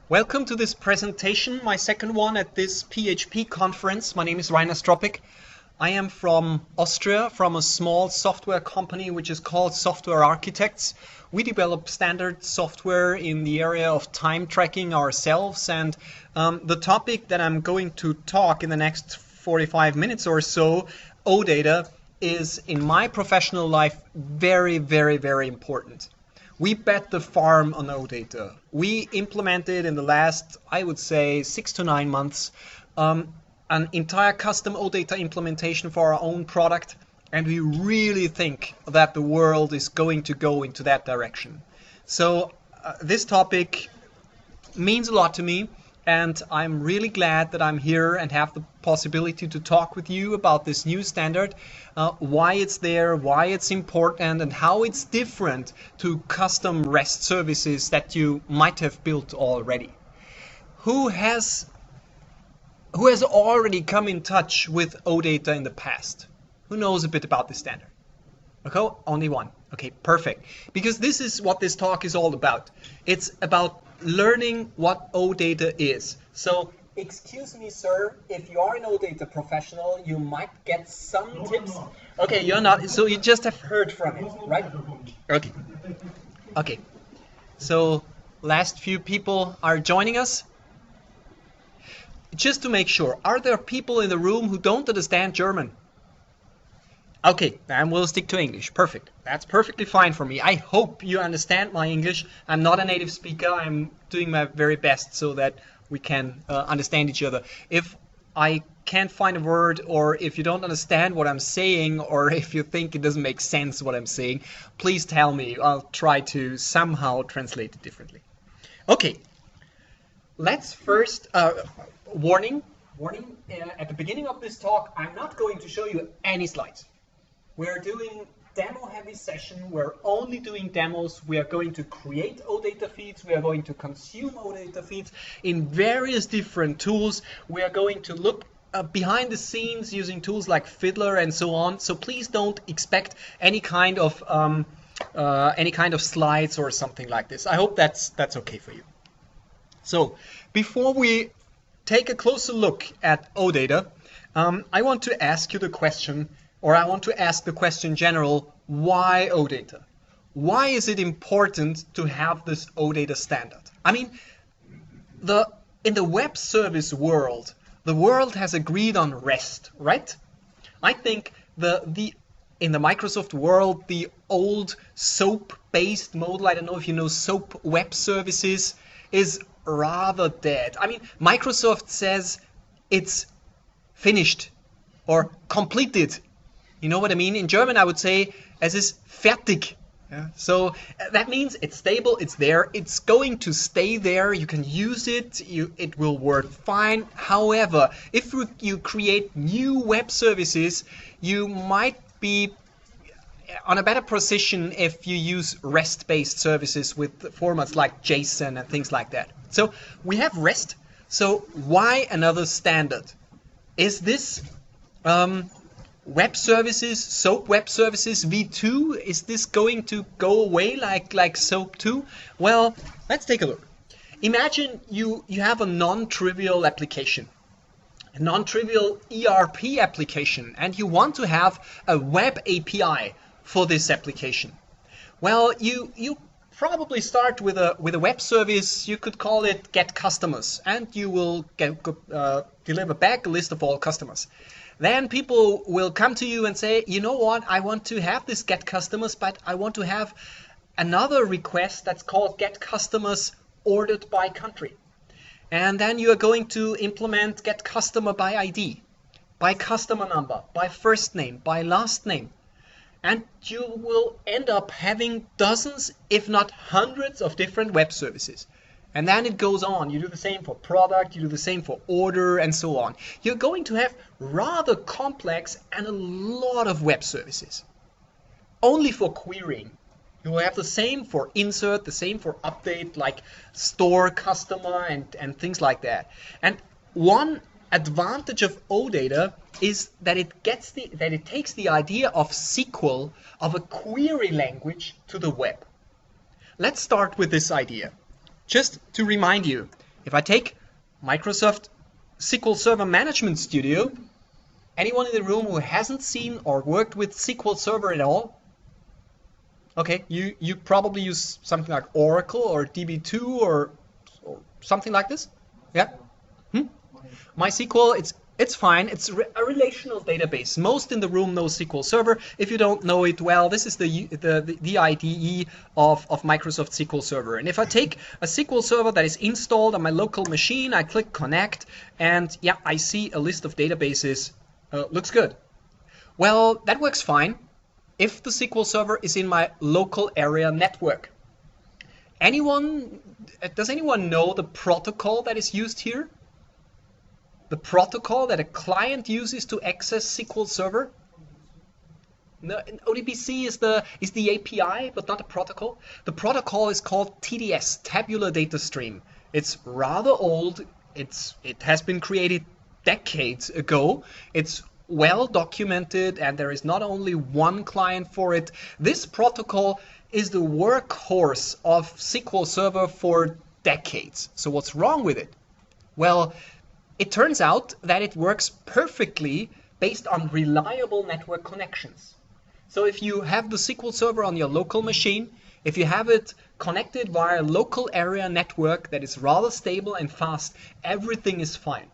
Welcome to this presentation, my second one at this PHP conference. My name is Rainer Stropik. I am from Austria, from a small software company which is called Software Architects. We develop standard software in the area of time tracking ourselves, and the topic that I'm going to talk in the next 45 minutes or so, OData, is in my professional life very, very, very important. We bet the farm on OData. We implemented in the last, I would say, 6 to 9 months, an entire custom OData implementation for our own product, and we really think that the world is going to go into that direction. So this topic means a lot to me, and I'm really glad that I'm here and have the possibility to talk with you about this new standard, why it's there, why it's important, and how it's different to custom REST services that you might have built already. Who has already come in touch with OData in the past? Who knows a bit about this standard? Okay, only one. Okay, perfect. Because this is what this talk is all about. It's about learning what OData is. So, excuse me, sir, if you are an OData professional, you might get some tips. Okay, you're not, so you just have heard from it, right? Okay. Okay. So, last few people are joining us. Just to make sure, are there people in the room who don't understand German? Okay, then we'll stick to English. Perfect. That's perfectly fine for me. I hope you understand my English. I'm not a native speaker. I'm doing my very best so that we can understand each other. If I can't find a word, or if you don't understand what I'm saying, or if you think it doesn't make sense what I'm saying, please tell me. I'll try to somehow translate it differently. Okay, let's first... warning, at the beginning of this talk, I'm not going to show you any slides. We're doing demo-heavy session. We're only doing demos. We are going to create OData feeds. We are going to consume OData feeds in various different tools. We are going to look behind the scenes using tools like Fiddler and so on. So please don't expect any kind of slides or something like this. I hope that's okay for you. So before we take a closer look at OData, I want to ask you the question, or I want to ask the question general, why OData? Why is it important to have this OData standard? I mean, in the web service world, the world has agreed on REST, right? I think in the Microsoft world, the old SOAP-based model, I don't know if you know SOAP web services, is rather dead. I mean, Microsoft says it's finished or completed. You know what I mean? In German, I would say, es ist fertig. Yeah. So that means it's stable, it's there, it's going to stay there, you can use it, it will work fine. However, if you create new web services, you might be on a better position if you use REST-based services with formats like JSON and things like that. So we have REST. So why another standard? Is this web services, SOAP web services v2? Is this going to go away like SOAP 2? Well, let's take a look. Imagine you have a non-trivial application, a non-trivial ERP application, and you want to have a web API for this application. Well, you probably start with a web service. You could call it get customers, and you will deliver back a list of all customers. Then people will come to you and say, you know what, I want to have this get customers, but I want to have another request that's called get customers ordered by country. And then you are going to implement get customer by ID, by customer number, by first name, by last name. And you will end up having dozens, if not hundreds, of different web services. And then it goes on. You do the same for product, you do the same for order, and so on. You're going to have rather complex and a lot of web services. Only for querying. You will have the same for insert, the same for update, like store customer and things like that. And one advantage of OData is that it takes the idea of SQL, of a query language, to the web. Let's start with this idea. Just to remind you, If I take Microsoft SQL Server Management Studio, anyone in the room who hasn't seen or worked with SQL Server at all? Okay, you probably use something like Oracle or DB2 or something like this? Yeah? MySQL, it's fine. It's a relational database. Most in the room know SQL Server. If you don't know it, well, this is the IDE of Microsoft SQL Server. And if I take a SQL Server that is installed on my local machine, I click Connect, and yeah, I see a list of databases. Looks good. Well, that works fine if the SQL Server is in my local area network. Does anyone know the protocol that is used here? The protocol that a client uses to access SQL Server? No, ODBC is the API, but not the protocol. The protocol is called TDS, Tabular Data Stream. It's rather old. It has been created decades ago. It's well documented, and there is not only one client for it. This protocol is the workhorse of SQL Server for decades. So what's wrong with it? Well, it turns out that it works perfectly based on reliable network connections. So if you have the SQL Server on your local machine, if you have it connected via a local area network that is rather stable and fast, everything is fine.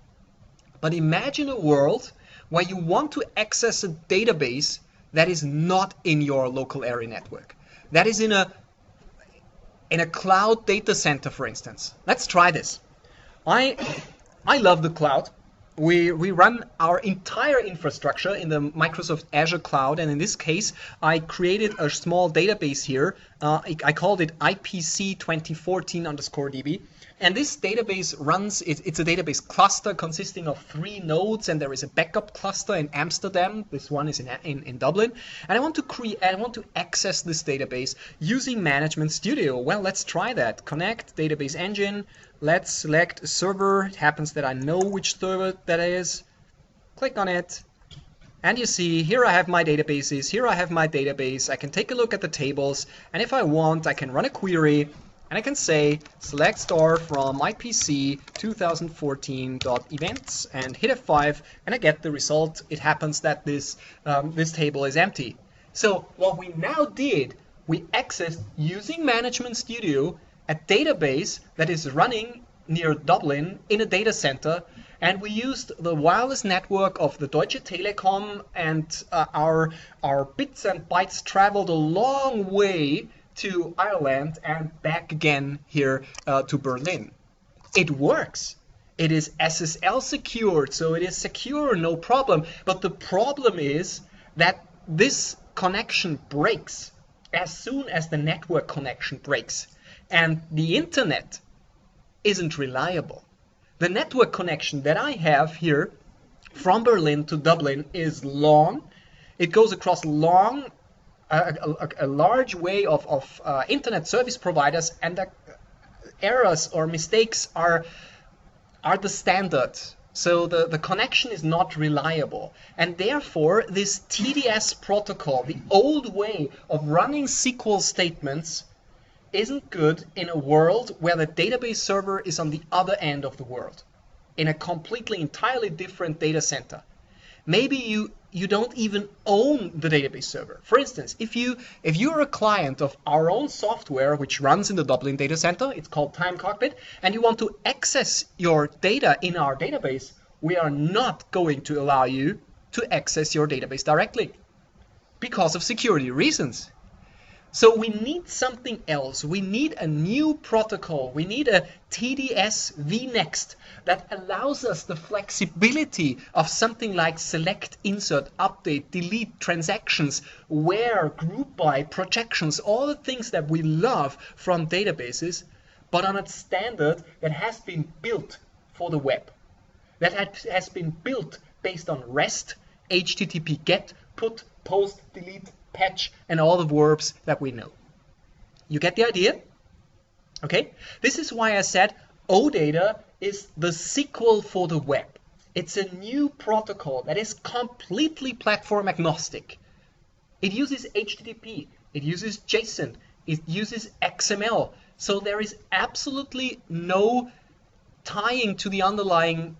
But imagine a world where you want to access a database that is not in your local area network, that is in a cloud data center, for instance. Let's try this. I love the cloud. We run our entire infrastructure in the Microsoft Azure cloud, and in this case, I created a small database here. I called it IPC 2014_DB. And this database runs, it's a database cluster consisting of 3 nodes, and there is a backup cluster in Amsterdam. This one is in Dublin. And I want to access this database using Management Studio. Well, let's try that. Connect database engine. Let's select a server. It happens that I know which server that is. Click on it. And you see, here I have my databases. Here I have my database. I can take a look at the tables. And if I want, I can run a query. And I can say select star from IPC 2014.events and hit F5, and I get the result. It happens that this table is empty. So what we now did, we accessed using Management Studio a database that is running near Dublin in a data center, and we used the wireless network of the Deutsche Telekom, and our bits and bytes traveled a long way to Ireland and back again here to Berlin. It works. It is SSL secured, so it is secure, no problem. But the problem is that this connection breaks as soon as the network connection breaks. And the internet isn't reliable. The network connection that I have here from Berlin to Dublin is long. It goes across a large way of internet service providers, and the errors or mistakes are the standard. So the connection is not reliable, and therefore this TDS protocol, the old way of running SQL statements, isn't good in a world where the database server is on the other end of the world, in a completely entirely different data center. Maybe you don't even own the database server. For instance, if you're a client of our own software which runs in the Dublin data center, it's called Time Cockpit, and you want to access your data in our database, we are not going to allow you to access your database directly because of security reasons. So we need something else. We need a new protocol. We need a TDS vNext that allows us the flexibility of something like select, insert, update, delete transactions, where, group by, projections, all the things that we love from databases, but on a standard that has been built for the web, that has been built based on REST, HTTP GET, PUT, POST, DELETE, patch, and all the verbs that we know. You get the idea? Okay? This is why I said OData is the SQL for the web. It's a new protocol that is completely platform agnostic. It uses HTTP, it uses JSON, it uses XML. So there is absolutely no tying to the underlying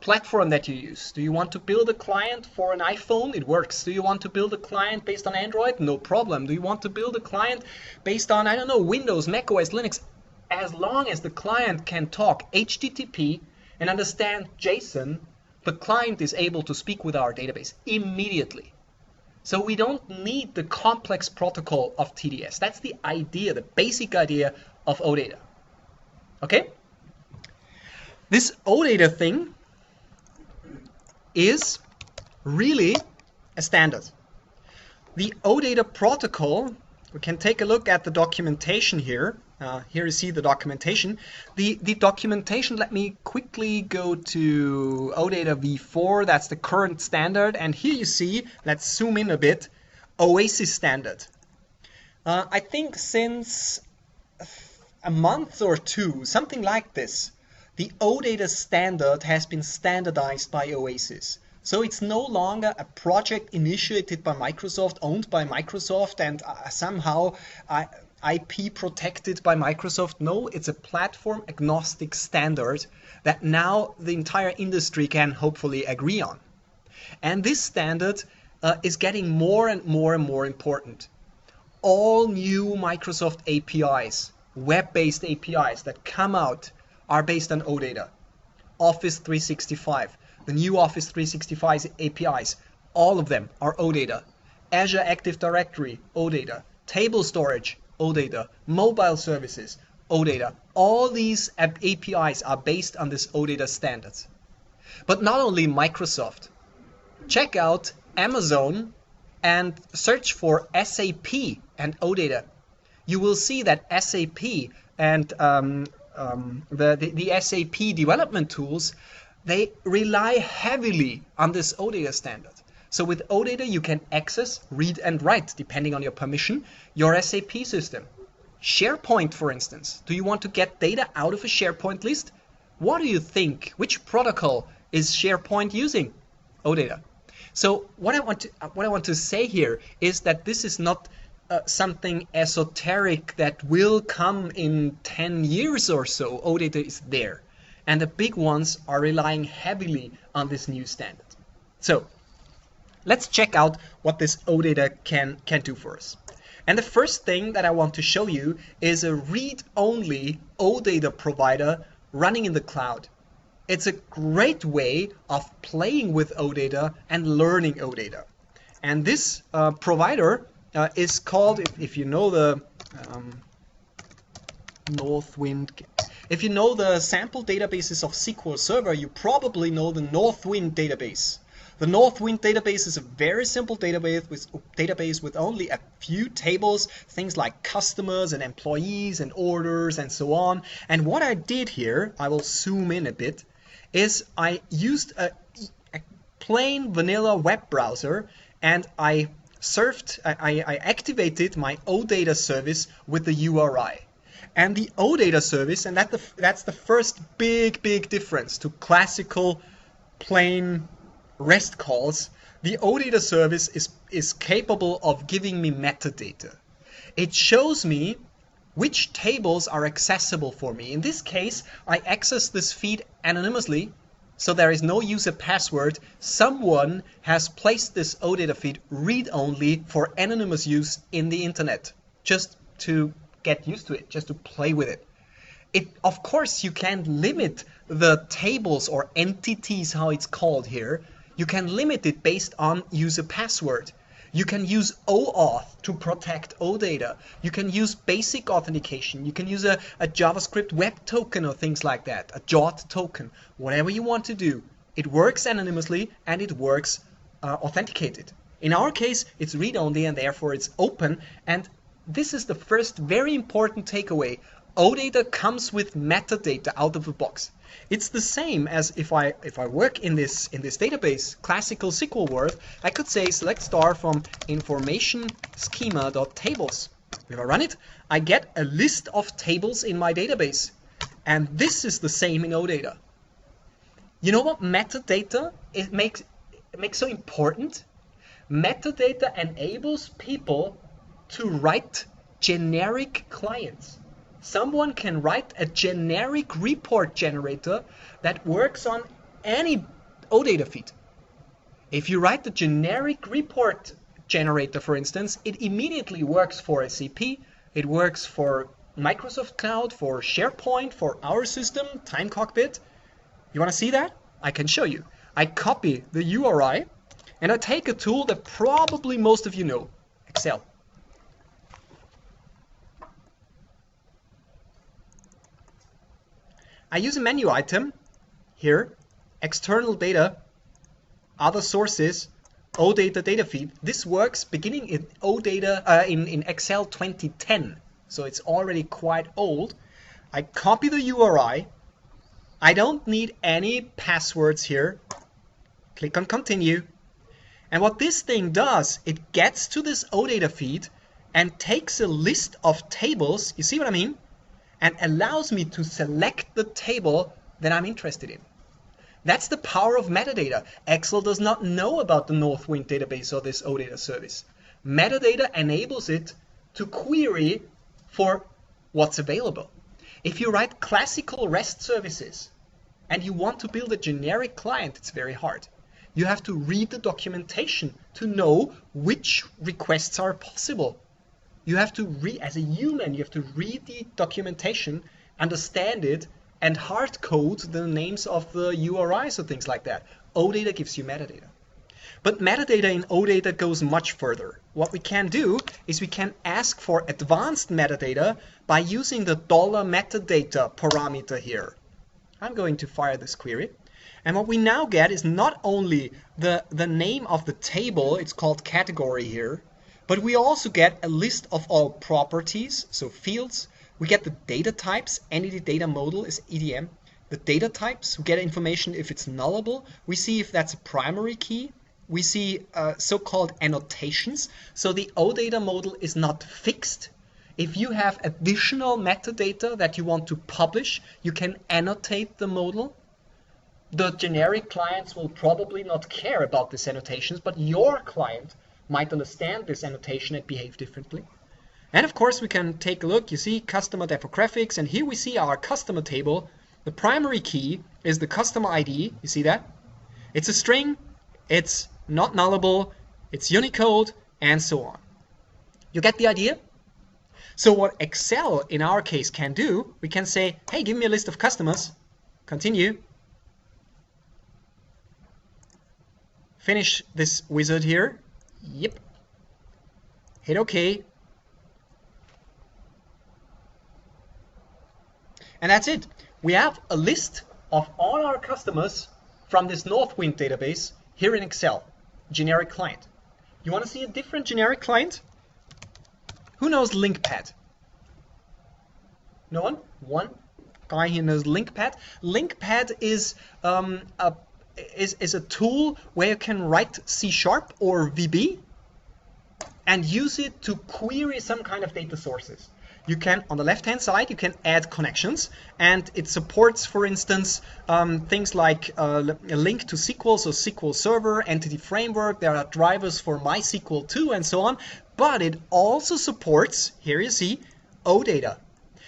platform that you use. Do you want to build a client for an iPhone? It works. Do you want to build a client based on Android? No problem. Do you want to build a client based on, I don't know, Windows, Mac OS, Linux? As long as the client can talk HTTP and understand JSON, the client is able to speak with our database immediately. So we don't need the complex protocol of TDS. That's the idea, the basic idea of OData. Okay? This OData thing is really a standard. The OData protocol, we can take a look at the documentation here. Here you see the documentation. The documentation, let me quickly go to OData v4, that's the current standard. And here you see, let's zoom in a bit, OASIS standard. I think since a month or two, something like this, the OData standard has been standardized by OASIS. So it's no longer a project initiated by Microsoft, owned by Microsoft, and somehow IP protected by Microsoft. No, it's a platform agnostic standard that now the entire industry can hopefully agree on. And this standard is getting more and more and more important. All new Microsoft APIs, web-based APIs that come out are based on OData. Office 365, the new Office 365 APIs, all of them are OData. Azure Active Directory, OData. Table storage, OData. Mobile services, OData. All these APIs are based on this OData standards. But not only Microsoft. Check out Amazon and search for SAP and OData. You will see that SAP and the SAP development tools, they rely heavily on this OData standard. So with OData, you can access, read and write, depending on your permission, your SAP system. SharePoint, for instance. Do you want to get data out of a SharePoint list? What do you think? Which protocol is SharePoint using? OData. So what I want to say here is that this is not something esoteric that will come in 10 years or so. OData is there. And the big ones are relying heavily on this new standard. So let's check out what this OData can do for us. And the first thing that I want to show you is a read-only OData provider running in the cloud. It's a great way of playing with OData and learning OData. And this provider is called, if you know the Northwind. If you know the sample databases of SQL Server, you probably know the Northwind database. The Northwind database is a very simple database with only a few tables, things like customers and employees and orders and so on. And what I did here, I will zoom in a bit, is I used a plain vanilla web browser and I activated my OData service with the URI. And the OData service, and that's the first big difference to classical plain REST calls. The OData service is capable of giving me metadata. It shows me which tables are accessible for me. In this case, I access this feed anonymously, so there is no user password. Someone has placed this OData feed read-only for anonymous use in the internet, just to get used to it, just to play with it. Of course, you can limit the tables or entities, how it's called here. You can limit it based on user password. You can use OAuth to protect OData. You can use basic authentication. You can use a JavaScript web token or things like that, a JWT token, whatever you want to do. It works anonymously and it works authenticated. In our case, it's read-only and therefore it's open. And this is the first very important takeaway. OData comes with metadata out of the box. It's the same as if I work in this database, classical SQL world, I could say select star from information schema.tables. If I run it, I get a list of tables in my database. And this is the same in OData. You know what metadata makes so important? Metadata enables people to write generic clients. Someone can write a generic report generator that works on any OData feed. If you write the generic report generator, for instance, it immediately works for SAP, it works for Microsoft Cloud, for SharePoint, for our system, Time Cockpit. You want to see that? I can show you. I copy the URI and I take a tool that probably most of you know, Excel. I use a menu item here, external data, other sources, OData data feed. This works beginning in OData in Excel 2010, so it's already quite old. I copy the URI. I don't need any passwords here. Click on continue. And what this thing does, it gets to this OData feed and takes a list of tables, you see what I mean? And allows me to select the table that I'm interested in. That's the power of metadata. Excel does not know about the Northwind database or this OData service. Metadata enables it to query for what's available. If you write classical REST services and you want to build a generic client, it's very hard. You have to read the documentation to know which requests are possible. You have to read, as a human, you have to read the documentation, understand it, and hard code the names of the URIs or things like that. OData gives you metadata. But metadata in OData goes much further. What we can do is we can ask for advanced metadata by using the $metadata parameter here. I'm going to fire this query. And what we now get is not only the name of the table, it's called category here, but we also get a list of all properties, so fields. We get the data types, entity data model is EDM. The data types, we get information if it's nullable. We see if that's a primary key. We see so-called annotations. So the OData model is not fixed. If you have additional metadata that you want to publish, you can annotate the model. The generic clients will probably not care about these annotations, but your client might understand this annotation and behave differently. And of course, we can take a look. You see customer demographics, and here we see our customer table. The primary key is the customer ID. You see that? It's a string, it's not nullable, it's Unicode, and so on. You get the idea? So what Excel in our case can do, we can say, hey, give me a list of customers. Continue. Finish this wizard here. Yep. Hit OK. And that's it. We have a list of all our customers from this Northwind database here in Excel, generic client. You want to see a different generic client? Who knows LinkPad? No one? One guy here knows LinkPad. LinkPad is a tool where you can write C# or VB and use it to query some kind of data sources. You can, on the left-hand side, you can add connections, and it supports, for instance, things like a link to SQL, so SQL Server, Entity Framework, there are drivers for MySQL too, and so on, but it also supports, here you see, OData.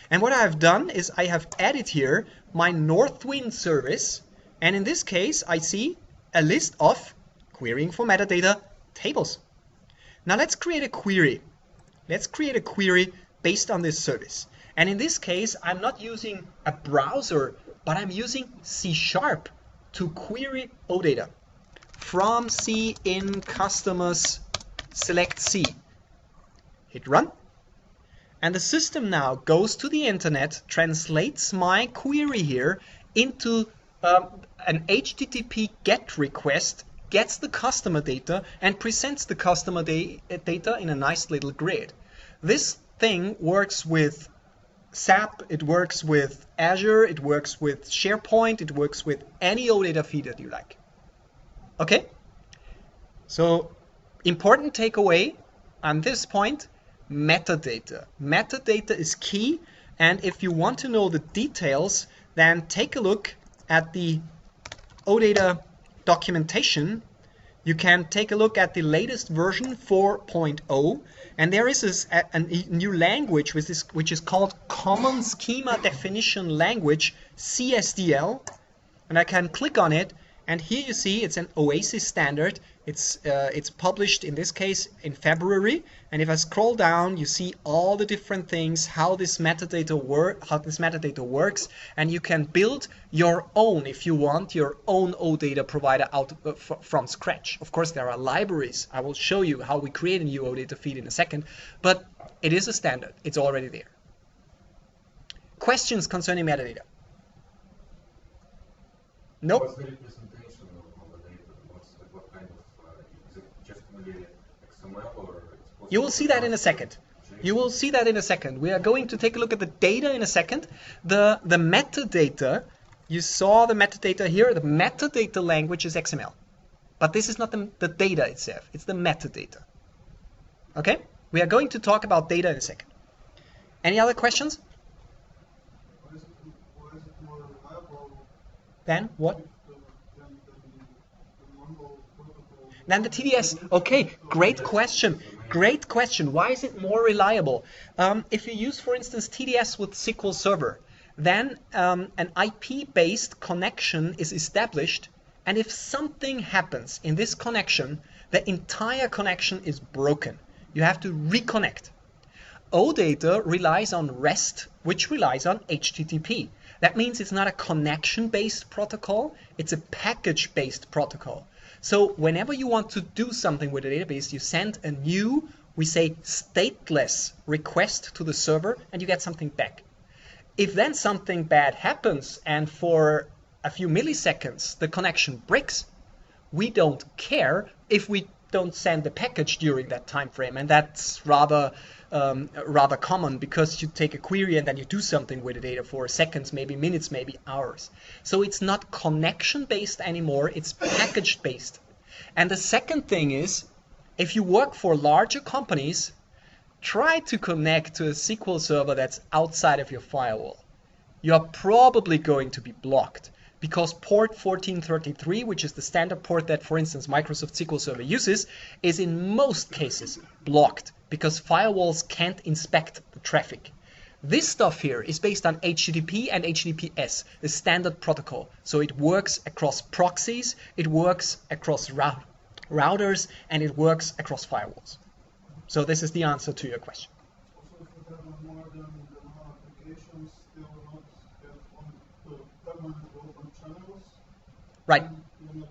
And what I've done is I have added here my Northwind service, and in this case, I see a list of querying for metadata tables. Now let's create a query. Let's create a query based on this service. And in this case, I'm not using a browser, but I'm using C# to query OData. From C in customers, select C. Hit run. And the system now goes to the internet, translates my query here into an HTTP GET request, gets the customer data, and presents the customer data in a nice little grid. This thing works with SAP, it works with Azure, it works with SharePoint, it works with any OData feed that you like. Okay? So, important takeaway on this point, metadata. Metadata is key, and if you want to know the details, then take a look at the OData documentation. you can take a look at the latest version 4.0, and there is a new language which is called Common Schema Definition Language, CSDL, and I can click on it, and here you see it's an OASIS standard. It's published in this case in February, and if I scroll down, you see all the different things, how this metadata works, and you can build your own, if you want, your own OData provider out from scratch. Of course, there are libraries. I will show you how we create a new OData feed in a second, but it is a standard. It's already there. Questions concerning metadata? Nope. What's the representation of the data? What kind of, is it just only XML or? You will see that in a second. You will see that in a second. We are going to take a look at the data in a second. The metadata, you saw the metadata here. The metadata language is XML. But this is not the data itself. It's the metadata. Okay? We are going to talk about data in a second. Any other questions? Why is it more reliable Then what? than the normal protocol? Than the TDS. Okay, great question. Great question. Why is it more reliable? If you use, for instance, TDS with SQL Server, then an IP-based connection is established, and if something happens in this connection, the entire connection is broken. You have to reconnect. OData relies on REST, which relies on HTTP. That means it's not a connection-based protocol, it's a package-based protocol. So whenever you want to do something with a database, you send a new, we say, stateless request to the server, and you get something back. If then something bad happens, and for a few milliseconds the connection breaks, we don't care if we don't send the package during that time frame, and that's rather common, because you take a query and then you do something with the data for seconds, maybe minutes, maybe hours. So it's not connection based anymore, it's package based. And the second thing is, if you work for larger companies, try to connect to a SQL server that's outside of your firewall. You are probably going to be blocked, because port 1433, which is the standard port that, for instance, Microsoft SQL Server uses, is in most cases blocked, because firewalls can't inspect the traffic. This stuff here is based on HTTP and HTTPS, the standard protocol. So it works across proxies, it works across routers, and it works across firewalls. So this is the answer to your question. Also, if you have more than one application, still not have on the permanent open channels. Right. You're not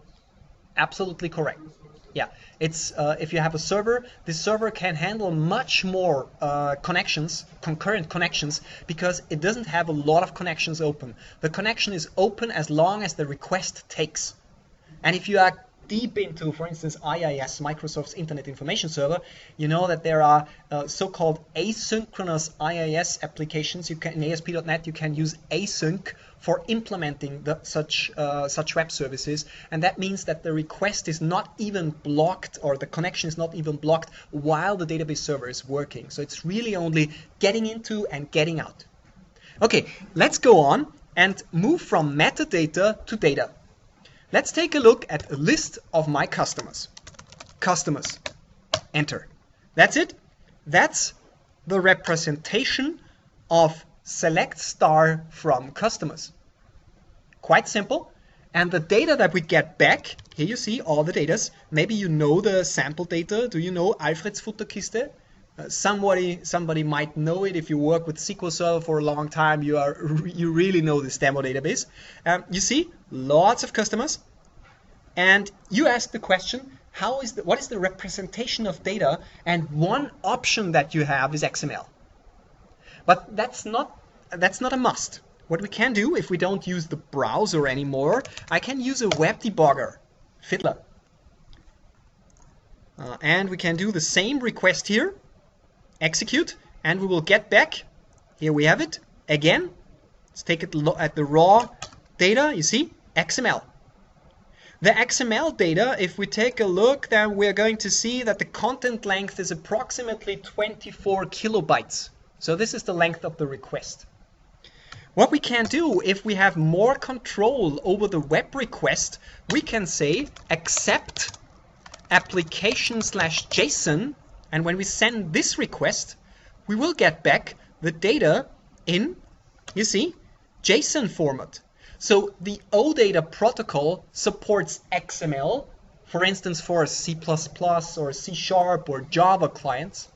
Absolutely correct. resources. Yeah, it's if you have a server, this server can handle much more connections, concurrent connections, because it doesn't have a lot of connections open. The connection is open as long as the request takes. And if you are deep into, for instance, IIS, Microsoft's Internet Information Server, you know that there are so-called asynchronous IIS applications. You can, in ASP.NET, you can use async for implementing such web services, and that means that the request is not even blocked, or the connection is not even blocked while the database server is working. So it's really only getting into and getting out. Okay, let's go on and move from metadata to data. Let's take a look at a list of my customers. Customers. Enter. That's it. That's the representation of select star from customers. Quite simple. And the data that we get back, here you see all the data. Maybe you know the sample data. Do you know Alfred's Futterkiste? Somebody might know it. If you work with SQL Server for a long time, you really know this demo database. You see lots of customers, and you ask the question, what is the representation of data? And one option that you have is XML. But that's not a must. What we can do, if we don't use the browser anymore, I can use a web debugger, Fiddler. And we can do the same request here. Execute, and we will get back, here we have it, again, let's take it at the raw data, you see, XML. The XML data, if we take a look, then we're going to see that the content length is approximately 24 kilobytes. So this is the length of the request. What we can do, if we have more control over the web request, we can say accept application/JSON, and when we send this request, we will get back the data in, you see, JSON format. So the OData protocol supports XML, for instance, for C++ or C# or Java clients,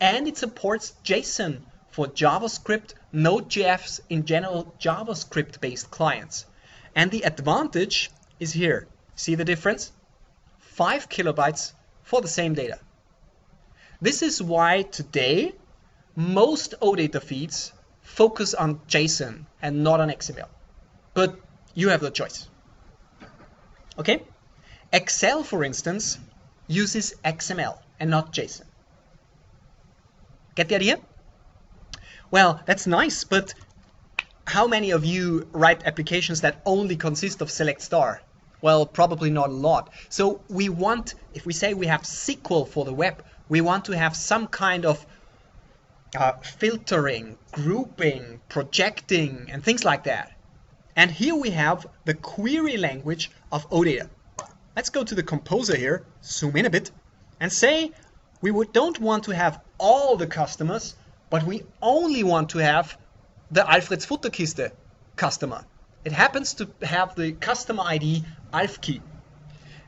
and it supports JSON for JavaScript, Node.js, in general JavaScript-based clients. And the advantage is here. See the difference? 5 kilobytes for the same data. This is why today most OData feeds focus on JSON and not on XML. But you have the choice. Okay? Excel, for instance, uses XML and not JSON. Get the idea? Well, that's nice, but how many of you write applications that only consist of select star? Well, probably not a lot. So we want, if we say we have SQL for the web, we want to have some kind of filtering, grouping, projecting, and things like that. And here we have the query language of OData. Let's go to the composer here, zoom in a bit, and say we don't want to have all the customers, but we only want to have the Alfred's Futterkiste customer. It happens to have the customer ID alfkey.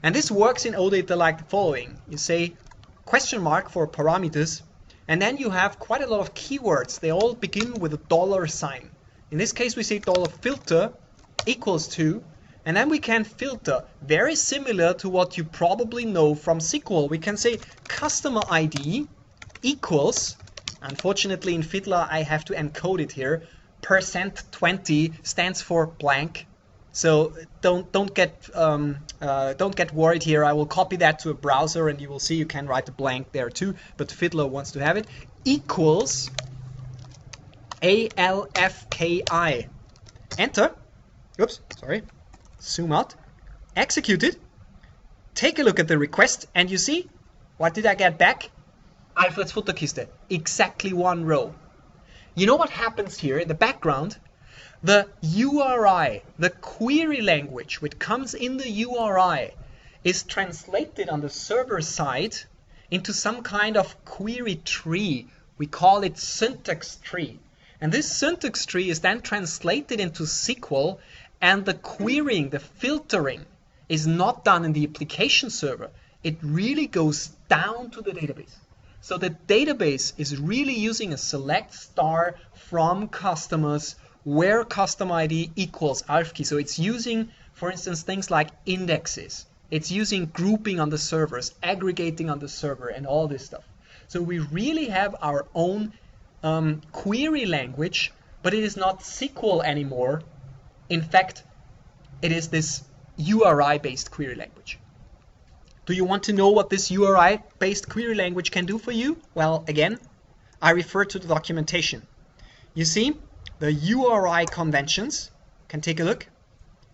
And this works in OData like the following. You say question mark for parameters, and then you have quite a lot of keywords. They all begin with a $sign. In this case, we say $filter equals to, and then we can filter very similar to what you probably know from SQL. We can say customer ID equals, unfortunately in Fiddler I have to encode it here, %20 stands for blank. So don't get worried here. I will copy that to a browser and you will see you can write a blank there too, but Fiddler wants to have it. Equals ALFKI. Enter. Oops, sorry. Zoom out. Execute it. Take a look at the request and you see, what did I get back? Alfred's Futterkiste. Exactly one row. You know what happens here in the background? The URI, the query language which comes in the URI, is translated on the server side into some kind of query tree. We call it syntax tree. And this syntax tree is then translated into SQL, and the querying, the filtering, is not done in the application server. It really goes down to the database. So the database is really using a select star from customers where customer ID equals alfkey. So it's using, for instance, things like indexes. It's using grouping on the servers, aggregating on the server, and all this stuff. So we really have our own query language, but it is not SQL anymore. In fact, it is this URI-based query language. Do you want to know what this URI-based query language can do for you? Well, again, I refer to the documentation. You see, the URI conventions, can take a look.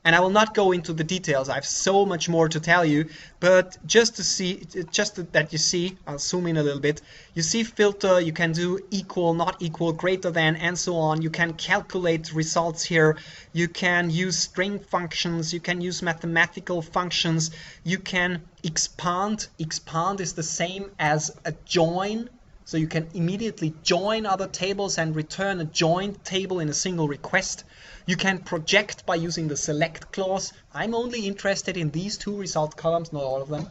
And I will not go into the details. I have so much more to tell you, but just that you see, I'll zoom in a little bit. You see filter, you can do equal, not equal, greater than, and so on. You can calculate results here. You can use string functions. You can use mathematical functions. You can expand. Expand is the same as a join. So you can immediately join other tables and return a joined table in a single request. You can project by using the select clause. I'm only interested in these two result columns, not all of them.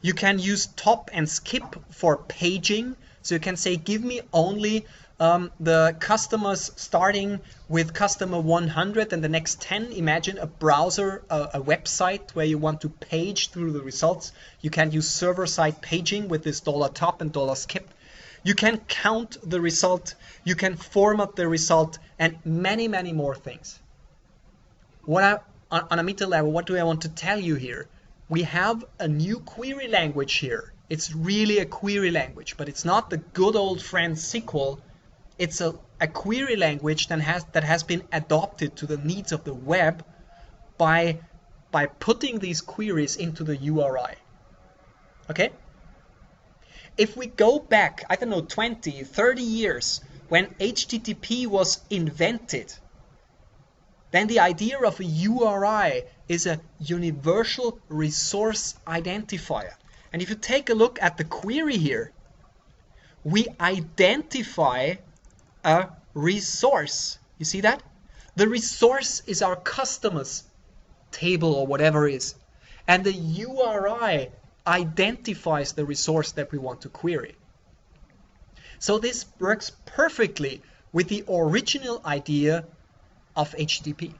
You can use top and skip for paging. So you can say, give me only the customers starting with customer 100 and the next 10. Imagine a browser, a website where you want to page through the results. You can use server-side paging with this $top and $skip. You can count the result, you can format the result, and many, many more things. On a meta level, what do I want to tell you here? We have a new query language here. It's really a query language, but it's not the good old friend SQL. It's a query language that has been adopted to the needs of the web by putting these queries into the URI. Okay? If we go back, I don't know, 20, 30 years, when HTTP was invented, then the idea of a URI is a universal resource identifier. And if you take a look at the query here, we identify a resource. You see that? The resource is our customers table or whatever it is. And the URI identifies the resource that we want to query. So this works perfectly with the original idea of HTTP.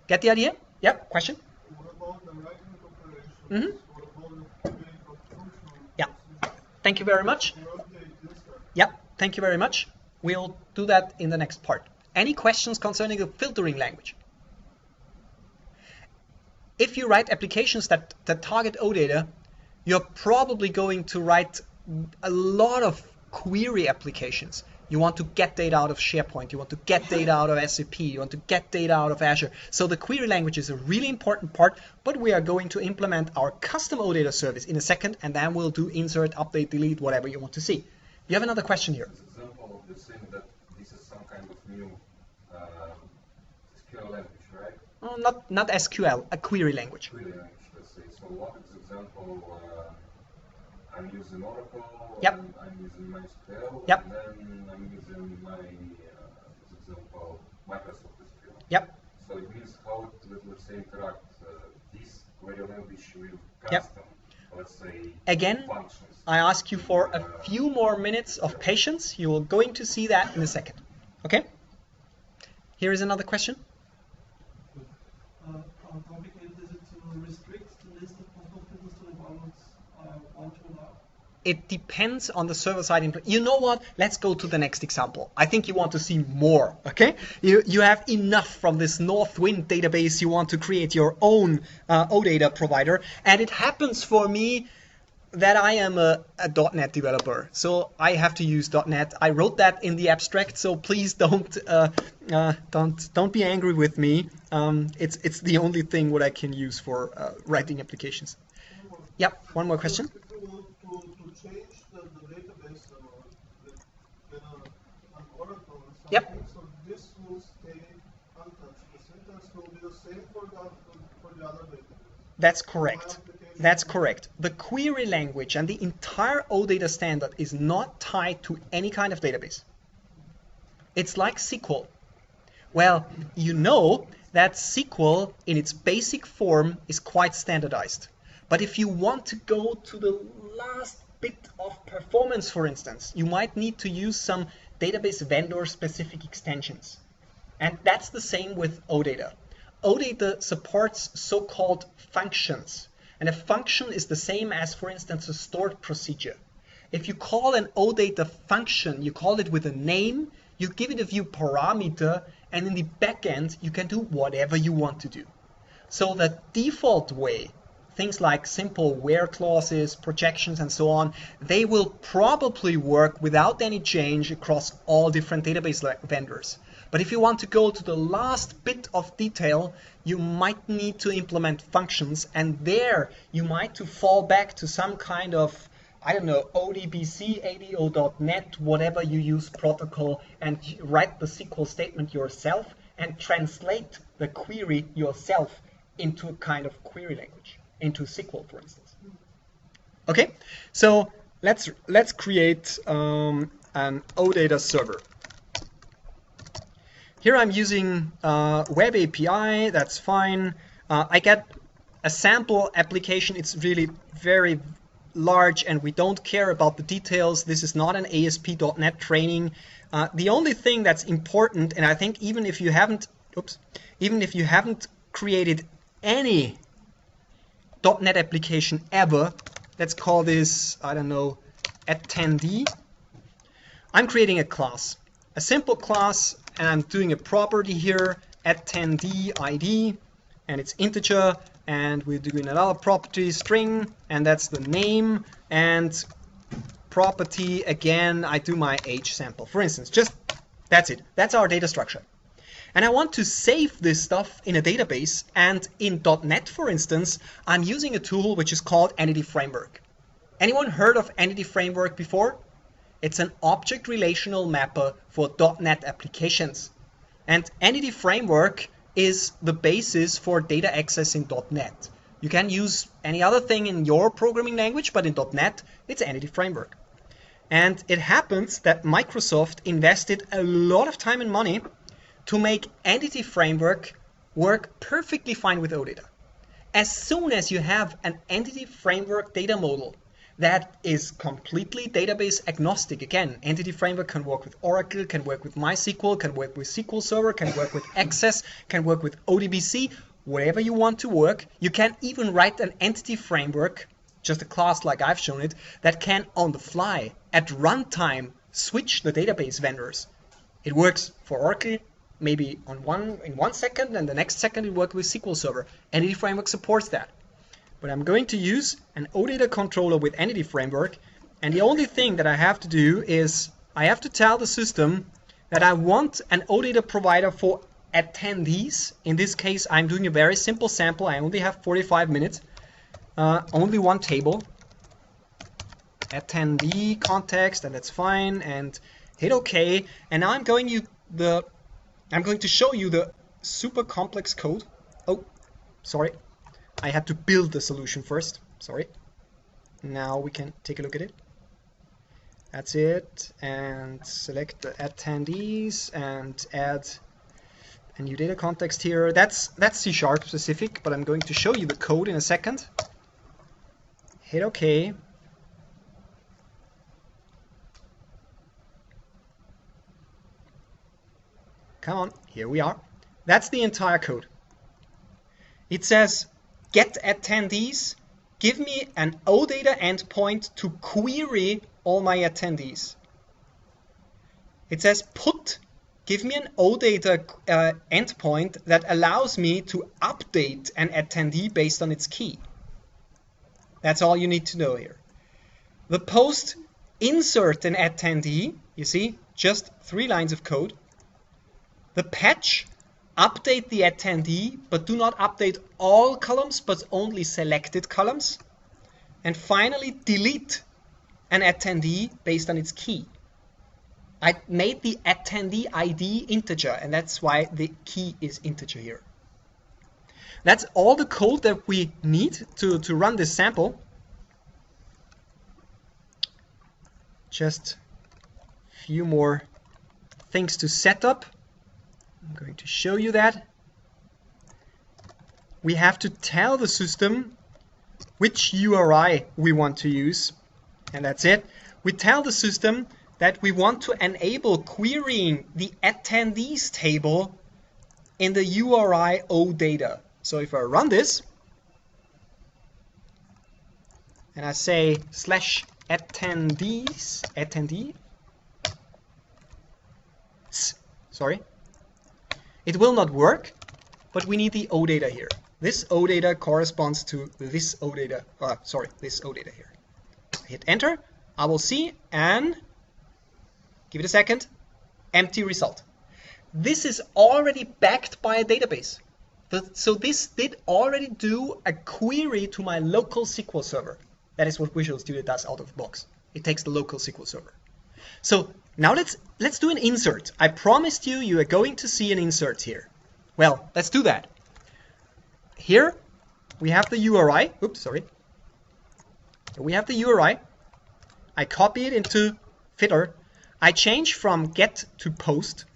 Get the idea? Yep, question? What about the writing operations? Mhm. What about the creating of functional Yeah. procedures? Thank you very much. To update this stuff? Yep, thank you very much. We'll do that in the next part. Any questions concerning the filtering language? If you write applications that target OData, you're probably going to write a lot of query applications. You want to get data out of SharePoint, you want to get data out of SAP, you want to get data out of Azure. So the query language is a really important part, but we are going to implement our custom OData service in a second, and then we'll do insert, update, delete, whatever you want to see. You have another question here. As an example of this saying that this is some kind of new SQL language, right? Oh, not SQL, a query language. Query language, let's say. So what is example? I'm using Oracle. Yep. I'm using MySQL. Yep. And then I'm using my, as example, Microsoft SQL. Yep. So it means how it will, let's say, interact this query language with Yep. custom, let's say, Again, functions. I ask you for a few more minutes of patience. You are going to see that in a second. Okay? Here is another question. How complicated is it to restrict the list of possible filters to the ones want to allow? It depends on the server-side input. You know what? Let's go to the next example. I think you want to see more, okay? You have enough from this Northwind database. You want to create your own OData provider. And it happens for me that I am a .NET developer. So I have to use .NET. I wrote that in the abstract, so please don't be angry with me. It's the only thing what I can use for writing applications. Yep, one more question. If you want to change the database or an Oracle or something, Yep. so this will stay untouched. The syntax will be the same for the other database. That's correct. That's correct. The query language and the entire OData standard is not tied to any kind of database. It's like SQL. Well, you know that SQL in its basic form is quite standardized. But if you want to go to the last bit of performance, for instance, you might need to use some database vendor specific extensions. And that's the same with OData. OData supports so-called functions. And a function is the same as, for instance, a stored procedure. If you call an OData function, you call it with a name, you give it a few parameter, and in the backend, you can do whatever you want to do. So the default way, things like simple where clauses, projections, and so on, they will probably work without any change across all different database vendors. But if you want to go to the last bit of detail, you might need to implement functions, and there you might to fall back to some kind of, I don't know, ODBC, ADO.NET, whatever you use protocol, and write the SQL statement yourself and translate the query yourself into a kind of query language, into SQL, for instance. Okay, so let's create an OData server. Here I'm using Web API, that's fine. I get a sample application. It's really very large and we don't care about the details. This is not an ASP.NET training. The only thing that's important, and I think even if you haven't created any .NET application ever, let's call this, I don't know, attendee. I'm creating a class, a simple class, and I'm doing a property here, attendee ID, and it's integer, and we're doing another property string, and that's the name, and property, again, I do my age sample. For instance, just, that's it. That's our data structure. And I want to save this stuff in a database, and in .NET, for instance, I'm using a tool which is called Entity Framework. Anyone heard of Entity Framework before? It's an object relational mapper for .NET applications. And Entity Framework is the basis for data access in .NET. You can use any other thing in your programming language, but in .NET, it's Entity Framework. And it happens that Microsoft invested a lot of time and money to make Entity Framework work perfectly fine with OData. As soon as you have an Entity Framework data model that is completely database agnostic, again, Entity Framework can work with Oracle, can work with MySQL, can work with SQL Server, can work with Access, can work with ODBC, wherever you want to work. You can even write an Entity Framework, just a class like I've shown it, that can on the fly, at runtime, switch the database vendors. It works for Oracle, maybe in 1 second, and the next second it works with SQL Server. Entity Framework supports that. But I'm going to use an OData controller with Entity Framework, and the only thing that I have to do is I have to tell the system that I want an OData provider for attendees. In this case, I'm doing a very simple sample. I only have 45 minutes, only one table, attendee context, and that's fine, and hit OK. And now I'm going to show you the super complex code. Oh, sorry. I had to build the solution first. Sorry. Now we can take a look at it. That's it. And select the attendees and add a new data context here. That's C# specific, but I'm going to show you the code in a second. Hit OK. Come on, here we are. That's the entire code. It says, get attendees, give me an OData endpoint to query all my attendees. It says, put, give me an OData endpoint that allows me to update an attendee based on its key. That's all you need to know here. The post, insert an attendee, you see, just 3 lines of code. The patch, update the attendee, but do not update all columns, but only selected columns. And finally, delete an attendee based on its key. I made the attendee ID integer, and that's why the key is integer here. That's all the code that we need to run this sample. Just a few more things to set up. I'm going to show you that. We have to tell the system which URI we want to use, and that's it. We tell the system that we want to enable querying the attendees table in the URI OData. So if I run this, and I say /attendees, sorry, it will not work, but we need the OData here. This OData corresponds to this OData, this OData here. Hit enter, I will see, and give it a second, empty result. This is already backed by a database. So this did already do a query to my local SQL server. That is what Visual Studio does out of the box. It takes the local SQL server. So now let's do an insert. I promised you are going to see an insert here. Well, let's do that. Here we have the URI. Oops, sorry. We have the URI. I copy it into Fiddler. I change from get to post.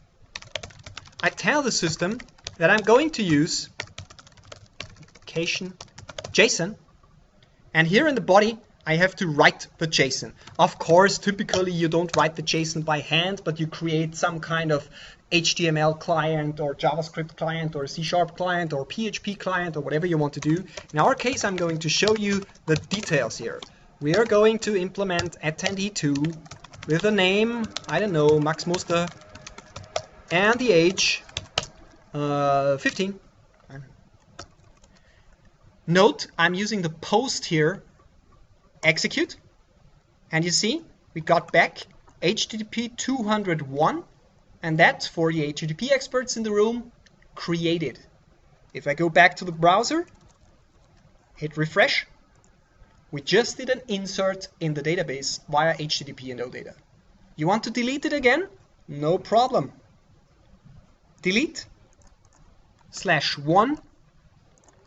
I tell the system that I'm going to use JSON. And here in the body, I have to write the JSON. Of course, typically you don't write the JSON by hand, but you create some kind of HTML client or JavaScript client or C# client or PHP client or whatever you want to do. In our case, I'm going to show you the details here. We are going to implement attendee2 with the name, I don't know, Max Muster, and the age, 15. Note, I'm using the post here, execute, and you see, we got back HTTP 201, and that's for the HTTP experts in the room, created. If I go back to the browser, hit refresh, we just did an insert in the database via HTTP and OData. You want to delete it again? No problem. Delete /1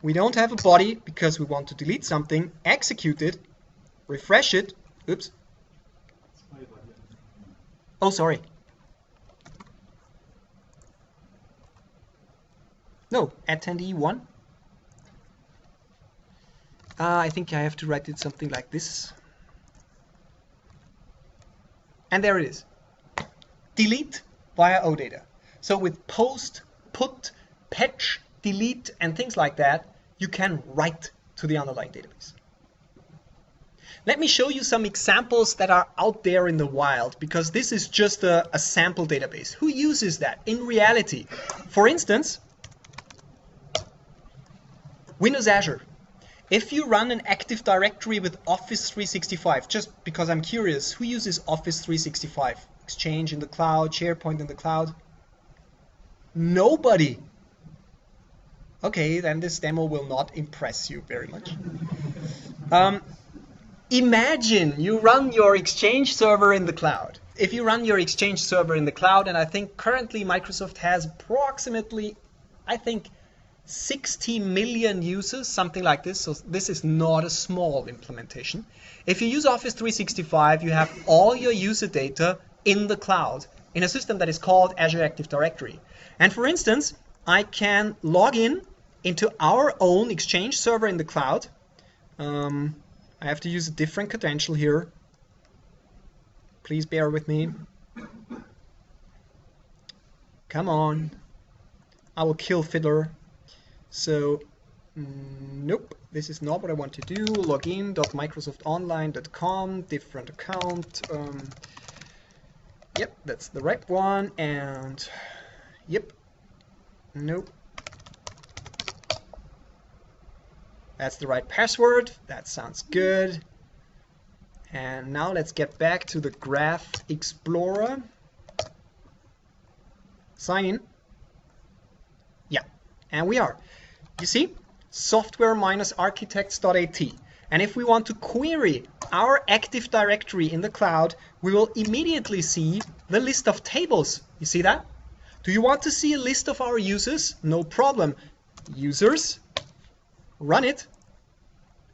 We don't have a body because we want to delete something. Execute it. Refresh it. Oops. Oh, sorry. No, attendee 1. I think I have to write it something like this. And there it is. Delete via OData. So with post, put, patch, delete, and things like that, you can write to the underlying database. Let me show you some examples that are out there in the wild, because this is just a sample database. Who uses that in reality? For instance, Windows Azure. If you run an Active Directory with Office 365, just because I'm curious, who uses Office 365? Exchange in the cloud, SharePoint in the cloud? Nobody. Okay, then this demo will not impress you very much. Imagine you run your Exchange server in the cloud. If you run your Exchange server in the cloud, and I think currently Microsoft has approximately, 60 million users, something like this. So this is not a small implementation. If you use Office 365, you have all your user data in the cloud in a system that is called Azure Active Directory. And for instance, I can log in into our own Exchange server in the cloud. I have to use a different credential here. Please bear with me. Come on. I will kill Fiddler. So, nope, this is not what I want to do. Login.microsoftonline.com, different account. Yep, that's the right one. And, yep, nope. That's the right password. That sounds good. And now let's get back to the Graph Explorer. Sign in. Yeah, and we are. You see, software-architects.at. And if we want to query our Active Directory in the cloud, we will immediately see the list of tables. You see that? Do you want to see a list of our users? No problem. Users, run it.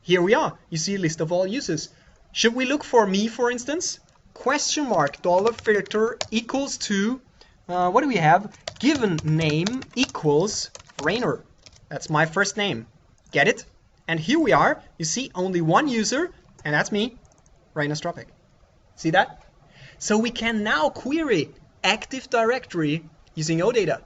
Here we are. You see a list of all users. Should we look for me, for instance? Question mark $filter equals to, what do we have? Given name equals Rainer. That's my first name. Get it? And here we are. You see only one user, and that's me, Rainer Stropek. See that? So we can now query Active Directory using OData.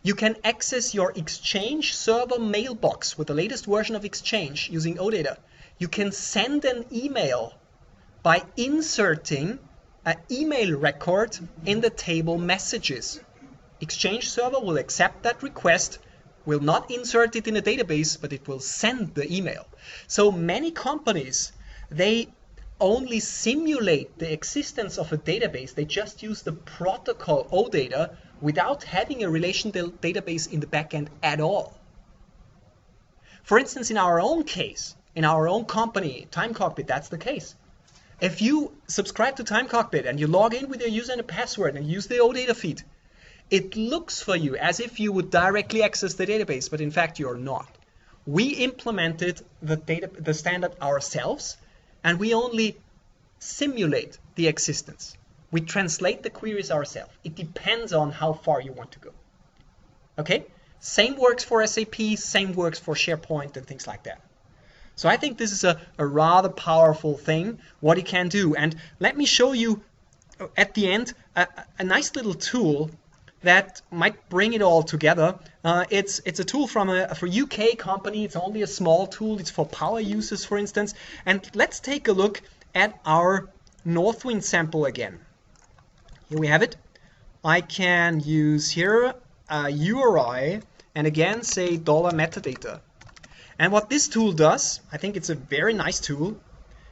You can access your Exchange server mailbox with the latest version of Exchange using OData. You can send an email by inserting an email record in the table messages. Exchange server will accept that request, will not insert it in a database, but it will send the email. So many companies, they only simulate the existence of a database. They just use the protocol OData without having a relational database in the backend at all. For instance, in our own case, in our own company, Time Cockpit, that's the case. If you subscribe to Time Cockpit and you log in with your user and a password and use the OData feed, it looks for you as if you would directly access the database, but in fact you're not. We implemented the standard ourselves, and we only simulate the existence. We translate the queries ourselves. It depends on how far you want to go. Okay? Same works for SAP, same works for SharePoint and things like that. So I think this is a rather powerful thing, what it can do. And let me show you at the end a nice little tool that might bring it all together. It's a tool from a UK company. It's only a small tool. It's for power users, for instance. And let's take a look at our Northwind sample again. Here we have it. I can use here a URI and again say $metadata. And what this tool does, I think it's a very nice tool.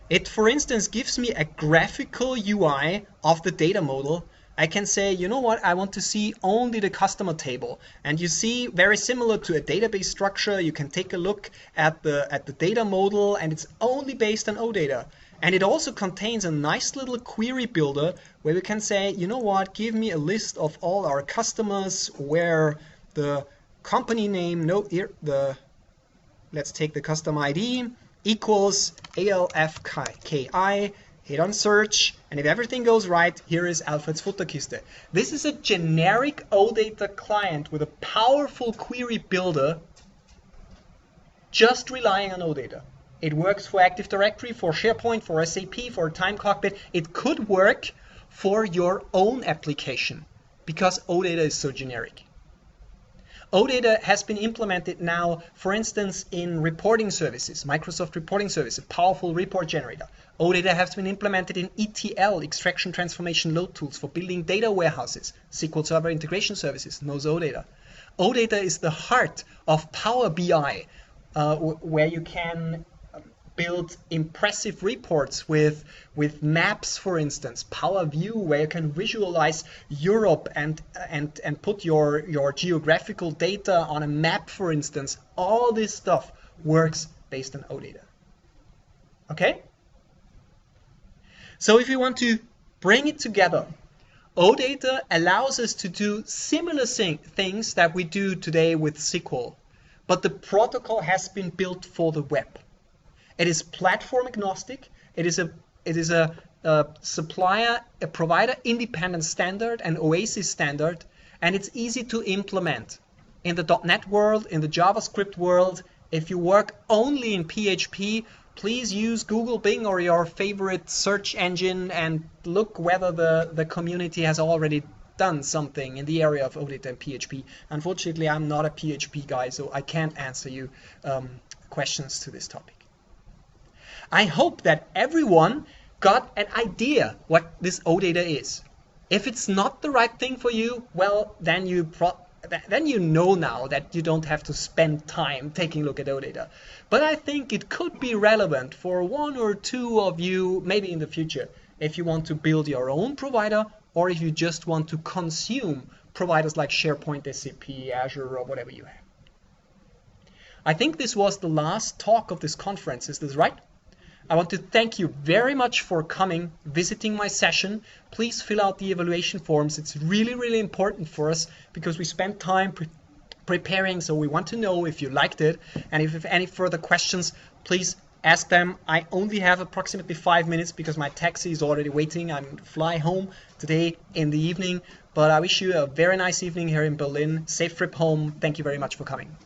It, for instance, gives me a graphical UI of the data model. I can say, you know what, I want to see only the customer table. And you see, very similar to a database structure, you can take a look at the data model, and it's only based on OData. And it also contains a nice little query builder where we can say, you know what, give me a list of all our customers where the company name, the let's take the custom ID, equals ALFKI, hit on search, and if everything goes right, here is Alfred's Futterkiste. This is a generic OData client with a powerful query builder just relying on OData. It works for Active Directory, for SharePoint, for SAP, for Time Cockpit. It could work for your own application because OData is so generic. OData has been implemented now, for instance, in reporting services, Microsoft Reporting Service, a powerful report generator. OData has been implemented in ETL, extraction, transformation, load tools for building data warehouses. SQL Server Integration Services knows OData. OData is the heart of Power BI, where you can build impressive reports with maps, for instance, Power View, where you can visualize Europe and put your geographical data on a map, for instance. All this stuff works based on OData. Okay? So if you want to bring it together, OData allows us to do similar things that we do today with SQL, but the protocol has been built for the web. It is platform agnostic. It is a supplier, a provider independent standard, an OASIS standard, and it's easy to implement. In the .NET world, in the JavaScript world, if you work only in PHP, please use Google Bing or your favorite search engine and look whether the community has already done something in the area of OData and PHP. Unfortunately, I'm not a PHP guy, so I can't answer you questions to this topic. I hope that everyone got an idea what this OData is. If it's not the right thing for you, well, then you know now that you don't have to spend time taking a look at OData. But I think it could be relevant for one or two of you, maybe in the future, if you want to build your own provider or if you just want to consume providers like SharePoint, SAP, Azure, or whatever you have. I think this was the last talk of this conference. Is this right? I want to thank you very much for coming, visiting my session. Please fill out the evaluation forms. It's really, really important for us because we spent time preparing, so we want to know if you liked it. And if you have any further questions, please ask them. I only have approximately 5 minutes because my taxi is already waiting. I'm fly home today in the evening. But I wish you a very nice evening here in Berlin. Safe trip home. Thank you very much for coming.